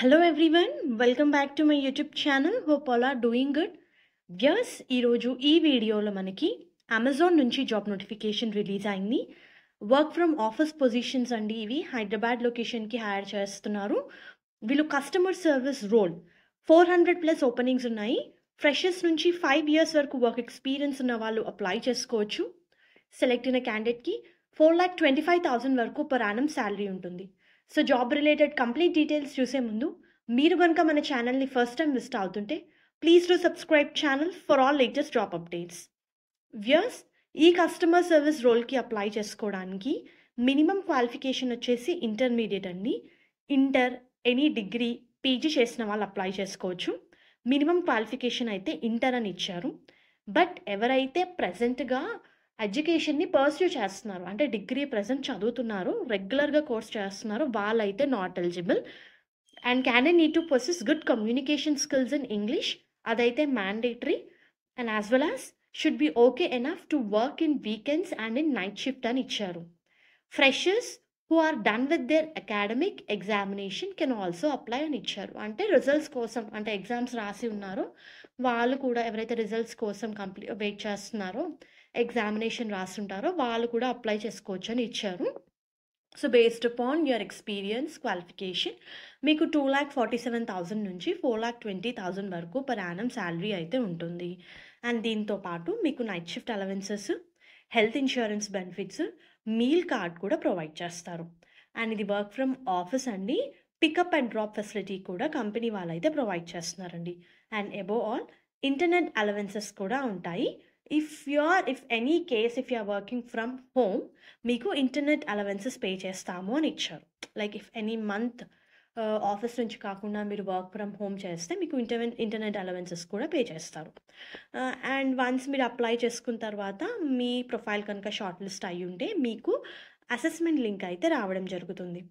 Hello everyone, welcome back to my YouTube channel. Hope all are doing good. Yes, ఈరోజు ఈ వీడియోలో మనకి Amazon నుంచి జాబ్ నోటిఫికేషన్ రిలీజ్ అయింది. వర్క్ ఫ్రమ్ ఆఫీస్ పొజిషన్స్ అండి. ఇవి హైదరాబాద్ లొకేషన్కి హైర్ చేస్తున్నారు. వీళ్ళు కస్టమర్ సర్వీస్ రోల్ 400+ ఓపెనింగ్స్ ఉన్నాయి. ఫ్రెషర్స్ నుంచి 5 years వరకు వర్క్ ఎక్స్పీరియన్స్ ఉన్న వాళ్ళు అప్లై చేసుకోవచ్చు. సెలెక్ట్ అయిన క్యాండిడేట్కి 4,25,000 వరకు పర్ యానం శాలరీ ఉంటుంది. So job related complete details చూసే ముందు మీరు కనుక మన ఛానల్ని ఫస్ట్ టైం విజిట్ అవుతుంటే please do subscribe channel for all latest job updates. Viewers, ఈ కస్టమర్ సర్వీస్ రోల్కి అప్లై చేసుకోవడానికి మినిమం క్వాలిఫికేషన్ వచ్చేసి ఇంటర్మీడియట్ అండి. ఇంటర్, ఎనీ డిగ్రీ, పీజీ చేసిన వాళ్ళు అప్లై చేసుకోవచ్చు. మినిమం క్వాలిఫికేషన్ అయితే ఇంటర్ అని ఇచ్చారు. బట్ ఎవరైతే ప్రజెంట్గా ఎడ్యుకేషన్ని పర్స్యూ చేస్తున్నారు, అంటే డిగ్రీ ప్రజెంట్ చదువుతున్నారు, రెగ్యులర్గా కోర్స్ చేస్తున్నారు, వాళ్ళైతే not eligible. And candidate need to possess good communication skills in English, అదైతే mandatory. And as well as should be okay enough to work in weekends and in night shift అని ఇచ్చారు. Freshers who are done with their academic examination can also apply అని ఇచ్చారు. అంటే results కోసం, అంటే exams రాసి ఉన్నారో వాళ్ళు కూడా, ఎవరైతే రిజల్ట్స్ కోసం వెయిట్ చేస్తున్నారో, ఎగ్జామినేషన్ రాస్తుంటారో వాళ్ళు కూడా అప్లై చేసుకోవచ్చు అని ఇచ్చారు. So based upon your experience, qualification మీకు 2,47,000 నుంచి 4,20,000 వరకు పర్ యానం శాలరీ అయితే ఉంటుంది. అండ్ దీంతో పాటు మీకు night shift allowances, health insurance benefits, meal card కూడా ప్రొవైడ్ చేస్తారు. అండ్ ఇది వర్క్ ఫ్రమ్ ఆఫీస్ అండి. పికప్ అండ్ డ్రాప్ ఫెసిలిటీ కూడా కంపెనీ వాళ్ళైతే ప్రొవైడ్ చేస్తున్నారండి. And above all internet allowances కూడా ఉంటాయి. If you are working from home మీకు ఇంటర్నెట్ అలవెన్సెస్ పే చేస్తాము అని ఇచ్చారు. Like if any month office నుంచి కాకుండా మీరు వర్క్ ఫ్రమ్ హోమ్ చేస్తే మీకు ఇంటర్నెట్ అలవెన్సెస్ కూడా పే చేస్తారు. అండ్ వన్స్ మీరు అప్లై చేసుకున్న తర్వాత మీ ప్రొఫైల్ కనుక షార్ట్ లిస్ట్ అయ్యి ఉంటే మీకు అసెస్మెంట్ లింక్ అయితే రావడం జరుగుతుంది.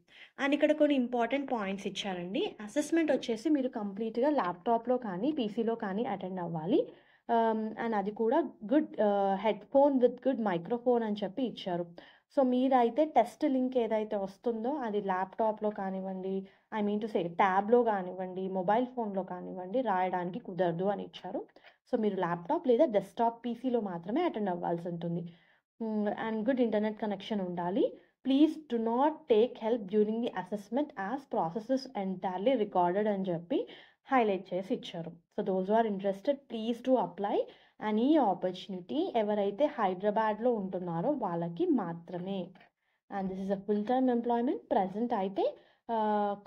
అండ్ ఇక్కడ కొన్ని ఇంపార్టెంట్ పాయింట్స్ ఇచ్చారండి. అసెస్మెంట్ వచ్చేసి మీరు కంప్లీట్గా ల్యాప్టాప్లో కానీ పీసీలో కానీ అటెండ్ అవ్వాలి. అండ్ అది కూడా good head phone with good microphone అని చెప్పి ఇచ్చారు. సో మీరైతే టెస్ట్ లింక్ ఏదైతే వస్తుందో అది ల్యాప్టాప్లో కానివ్వండి, ఐ మీన్ టు సే ట్యాబ్లో కానివ్వండి, మొబైల్ ఫోన్లో కానివ్వండి, రాయడానికి కుదరదు అని ఇచ్చారు. సో మీరు ల్యాప్టాప్ లేదా డెస్క్టాప్ పీసీలో మాత్రమే అటెండ్ అవ్వాల్సి ఉంటుంది. అండ్ గుడ్ ఇంటర్నెట్ కనెక్షన్ ఉండాలి. Please do not take help during the assessment as processes entirely recorded అని చెప్పి హైలైట్ చేసి ఇచ్చారు. So those are interested please to apply. And ఈ ఆపర్చునిటీ ఎవరైతే హైదరాబాద్లో ఉంటున్నారో వాళ్ళకి మాత్రమే. And this is a full time employment. Present అయితే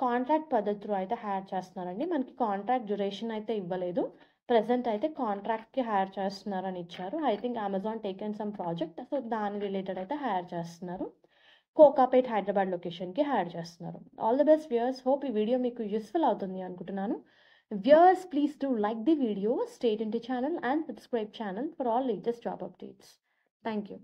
కాంట్రాక్ట్ పద్ధతిలో అయితే హైర్ చేస్తున్నారండి. మనకి కాంట్రాక్ట్ డ్యూరేషన్ అయితే ఇవ్వలేదు. ప్రజెంట్ అయితే కాంట్రాక్ట్కి హైర్ చేస్తున్నారని ఇచ్చారు. I think Amazon taken some project, so దాని రిలేటెడ్ అయితే హైర్ చేస్తున్నారు. కోకాపేట్ హైదరాబాద్ లొకేషన్కి హైర్ చేస్తున్నారు. All the best viewers. Hope ఈ వీడియో మీకు యూస్ఫుల్ అవుతుంది అనుకుంటున్నాను. Viewers, please do like the video, stay tuned to channel and subscribe channel for all latest job updates. Thank you.